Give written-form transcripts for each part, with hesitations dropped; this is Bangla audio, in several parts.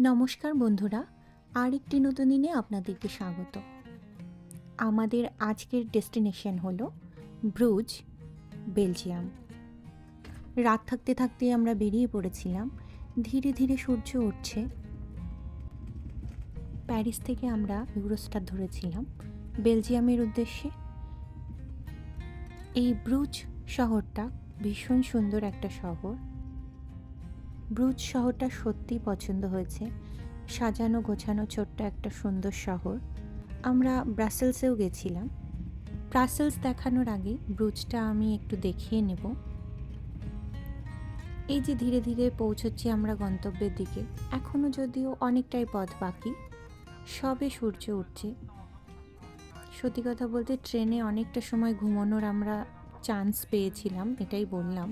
নমস্কার বন্ধুরা, আরেকটি নতুন দিনে আপনাদেরকে স্বাগত। আমাদের আজকের ডেস্টিনেশন হলো ব্রুজ, বেলজিয়াম। রাত থাকতে থাকতেই আমরা বেরিয়ে পড়েছিলাম। ধীরে ধীরে সূর্য উঠছে। প্যারিস থেকে আমরা ইউরোস্টার ধরেছিলাম বেলজিয়ামের উদ্দেশ্যে। এই ব্রুজ শহরটা ভীষণ সুন্দর একটা শহর। ব্রুজ শহরটা সত্যিই পছন্দ হয়েছে। সাজানো গোছানো ছোট্ট একটা সুন্দর শহর। আমরা ব্রাসেলসেও গেছিলাম। ব্রাসেলস দেখানোর আগে ব্রুজটা আমি একটু দেখিয়ে নেব। এই যে ধীরে ধীরে পৌঁছচ্ছি আমরা গন্তব্যের দিকে। এখনও যদিও অনেকটাই পথ বাকি, সবে সূর্য উঠছে। সত্যি কথা বলতে ট্রেনে অনেকটা সময় ঘুমানোর আমরা চান্স পেয়েছিলাম, এটাই বললাম।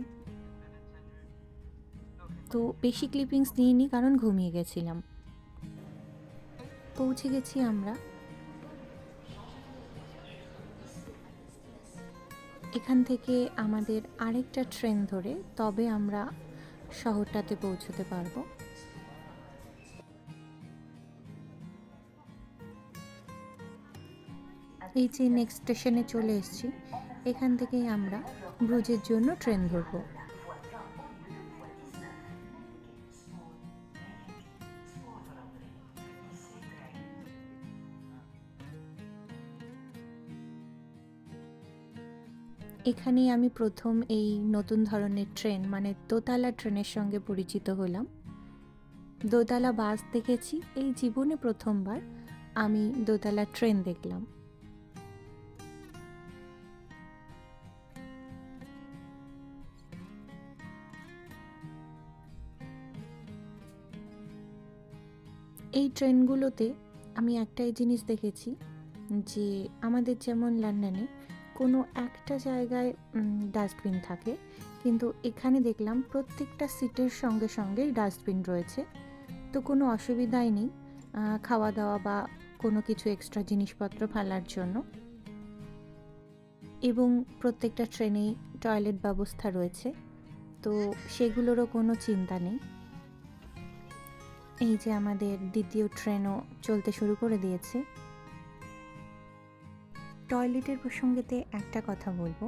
তো বেশি ক্লিপিংস নিইনি কারণ ঘুমিয়ে গেছিলাম। পৌঁছে গেছি আমরা। এখান থেকে আমাদের আরেকটা ট্রেন ধরে তবে আমরা শহরটাতে পৌঁছতে পারবো। এই যে নেক্সট স্টেশনে চলে এসেছি, এখান থেকেই আমরা ব্রুজের জন্য ট্রেন ধরবো। এখানেই আমি প্রথম এই নতুন ধরনের ট্রেন মানে দোতলা ট্রেনের সঙ্গে পরিচিত হলাম। দোতলা বাস দেখেছি, এই জীবনে প্রথমবার আমি দোতলা ট্রেন দেখলাম। এই ট্রেনগুলোতে আমি একটাই জিনিস দেখেছি যে আমাদের যেমন লন্ডনে কোনো একটা জায়গায় ডাস্টবিন থাকে, কিন্তু এখানে দেখলাম প্রত্যেকটা সিটের সঙ্গে সঙ্গে ডাস্টবিন রয়েছে। তো কোনো অসুবিধাই নেই খাওয়া দাওয়া বা কোনো কিছু এক্সট্রা জিনিসপত্র ফেলার জন্য। এবং প্রত্যেকটা ট্রেনেই টয়লেট ব্যবস্থা রয়েছে, তো সেগুলোরও কোনো চিন্তা নেই। এই যে আমাদের দ্বিতীয় ট্রেনও চলতে শুরু করে দিয়েছে। টয়লেটের প্রসঙ্গেতে একটা কথা বলবো,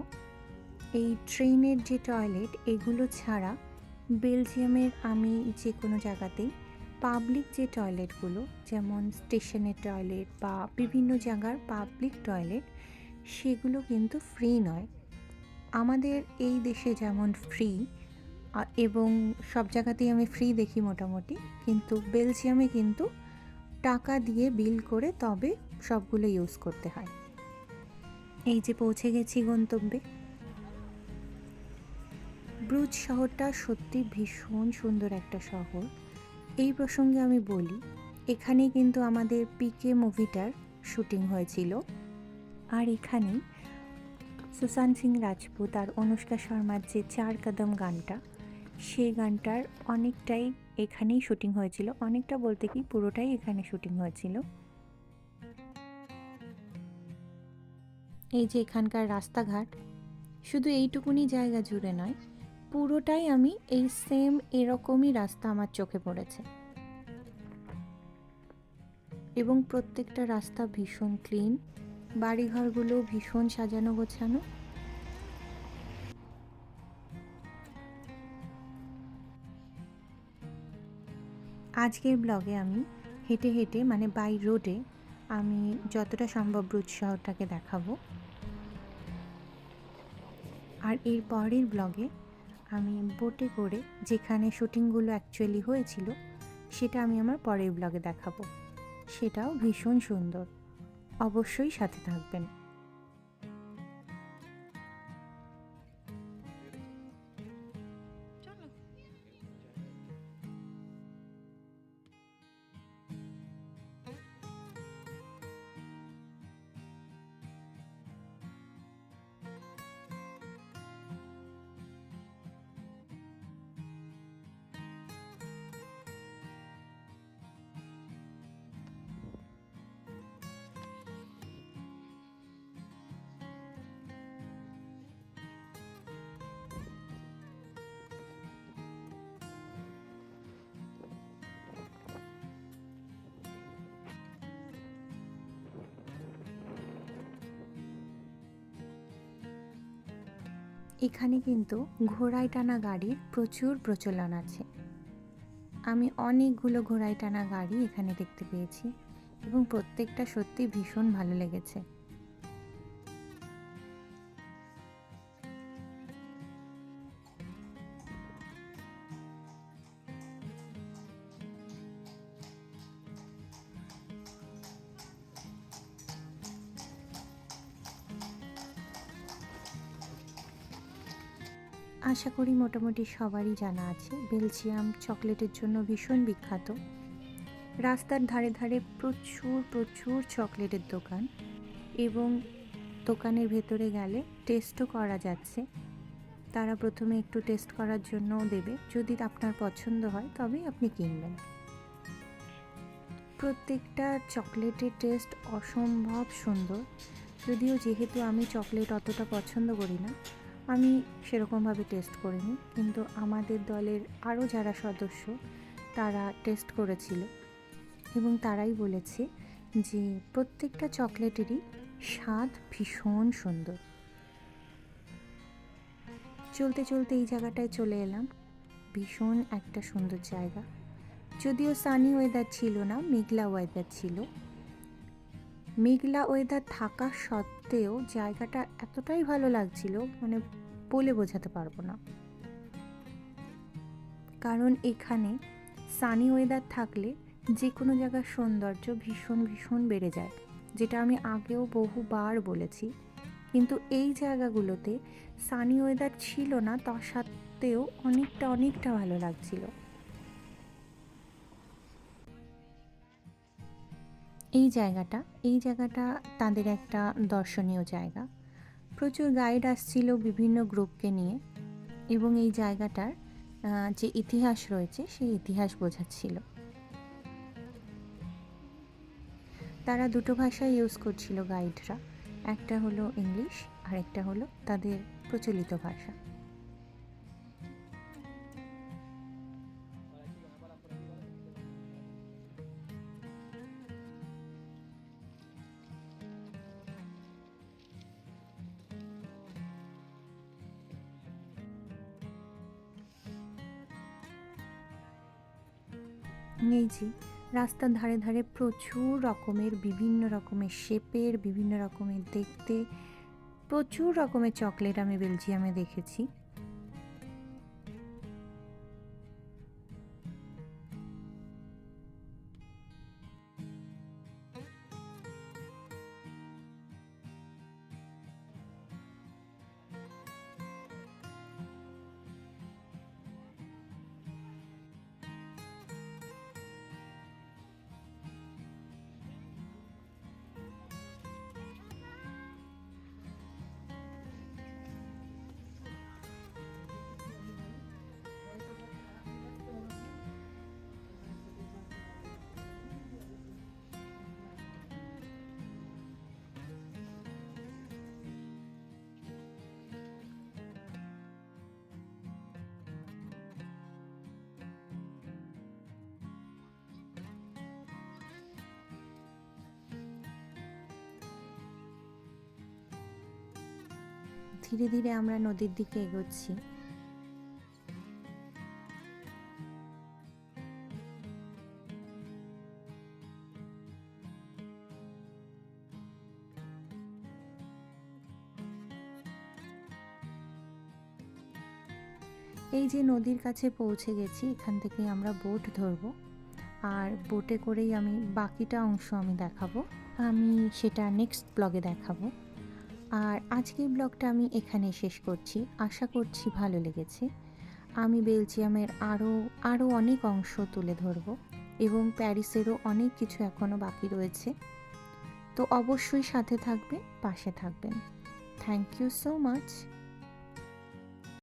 এই ট্রেনের যে টয়লেট এগুলো ছাড়া বেলজিয়ামের আমি যে কোনো জায়গাতেই পাবলিক যে টয়লেটগুলো, যেমন স্টেশনের টয়লেট বা বিভিন্ন জায়গার পাবলিক টয়লেট, সেগুলো কিন্তু ফ্রি নয়। আমাদের এই দেশে যেমন ফ্রি এবং সব জায়গাতেই আমি ফ্রি দেখি মোটামুটি, কিন্তু বেলজিয়ামে কিন্তু টাকা দিয়ে বিল করে তবে সবগুলো ইউজ করতে হয়। এই যে পৌঁছে গেছি গন্তব্যে। ব্রুজ শহরটা সত্যি ভীষণ সুন্দর একটা শহর। এই প্রসঙ্গে আমি বলি, এখানেই কিন্তু আমাদের পিকে মুভিটার শুটিং হয়েছিল। আর এখানেই সুশান্ত সিং রাজপুত আর অনুষ্কা শর্মার যে 4 কদম গানটা, সেই গানটার অনেকটাই এখানেই শুটিং হয়েছিল। অনেকটা বলতে কি পুরোটাই এখানে শুটিং হয়েছিল। এই যে এখানকার রাস্তাঘাট শুধু এইটুকুনি জায়গা জুড়ে নয়, পুরোটাই আমি এই সেম এরকমই রাস্তা আমার চোখে পড়েছে। এবং প্রত্যেকটা রাস্তা ভীষণ ক্লিন, বাড়িঘরগুলো ভীষণ সাজানো গোছানো। আজকের ব্লগে আমি হেঁটে হেঁটে মানে বাই রোডে আমি যতটা সম্ভব ব্রুজ শহরটাকে দেখাবো। আর এর পরের ব্লগে আমি বোটে করে যেখানে শুটিংগুলো অ্যাকচুয়ালি হয়েছিল সেটা আমি আমার পরের ব্লগে দেখাবো। সেটাও ভীষণ সুন্দর। অবশ্যই সাথে থাকবেন। এখানে কিন্তু ঘোড়ায় টানা গাড়ির প্রচুর প্রচলন আছে। আমি অনেকগুলো ঘোড়ায় টানা গাড়ি এখানে দেখতে পেয়েছি এবং প্রত্যেকটা সত্যি ভীষণ ভালো লেগেছে। আশা করি মোটামুটি সবারই জানা আছে বেলজিয়াম চকলেটের জন্য ভীষণ বিখ্যাত। রাস্তার ধারে ধারে প্রচুর প্রচুর চকলেটের দোকান এবং দোকানের ভেতরে গেলে টেস্টও করা যাচ্ছে। তারা প্রথমে একটু টেস্ট করার জন্যও দেবে, যদি আপনার পছন্দ হয় তবেই আপনি কিনবেন। প্রত্যেকটা চকলেটের টেস্ট অসম্ভব সুন্দর। যদিও যেহেতু আমি চকলেট অতটা পছন্দ করি না, আমি সেরকমভাবে টেস্ট করিনি, কিন্তু আমাদের দলের আরও যারা সদস্য তারা টেস্ট করেছিল এবং তারাই বলেছে যে প্রত্যেকটা চকলেটেরই স্বাদ ভীষণ সুন্দর। চলতে চলতে এই জায়গাটায় চলে এলাম। ভীষণ একটা সুন্দর জায়গা, যদিও সানি ওয়েদার ছিল না, মেঘলা ওয়েদার ছিল। মেঘলা ওয়েদার থাকা সত্ত্বেও জায়গাটা এতটাই ভালো লাগছিল, মানে বলে বোঝাতে পারবো না। কারণ এখানে সানি ওয়েদার থাকলে যে কোনো জায়গার সৌন্দর্য ভীষণ ভীষণ বেড়ে যায়, যেটা আমি আগেও বহুবার বলেছি। কিন্তু এই জায়গাগুলোতে সানি ওয়েদার ছিল না, তা সত্ত্বেও অনেকটা ভালো লাগছিল। এই জায়গাটা তাদের একটা দর্শনীয় জায়গা। প্রচুর গাইড আসছিল বিভিন্ন গ্রুপকে নিয়ে এবং এই জায়গাটার যে ইতিহাস রয়েছে সেই ইতিহাস বোঝাচ্ছিল। তারা দুটো ভাষা ইউজ করছিল গাইডরা, একটা হলো ইংলিশ আর একটা হলো তাদের প্রচলিত ভাষা। এই যে রাস্তার ধারে ধারে প্রচুর রকমের বিভিন্ন রকমের শেপের, বিভিন্ন রকমের দেখতে প্রচুর রকমের চকলেট আমি বেলজিয়ামে দেখেছি। ধীরে ধীরে আমরা নদীর দিকে এগোচ্ছি। এই যে নদীর কাছে পৌঁছে গেছি, এখান থেকে আমরা বোট ধরবো আর বোটে করেই আমি বাকিটা অংশ আমি দেখাবো। আমি সেটা নেক্সট ব্লগে দেখাবো। আর আজকের ব্লগটা আমি এখানে শেষ করছি। আশা করছি ভালো লেগেছে। আমি বেলজিয়ামের আরও অনেক অংশ তুলে ধরবো এবং প্যারিসেরও অনেক কিছু এখনও বাকি রয়েছে। তো অবশ্যই সাথে থাকবে, পাশে থাকবেন। Thank you so much.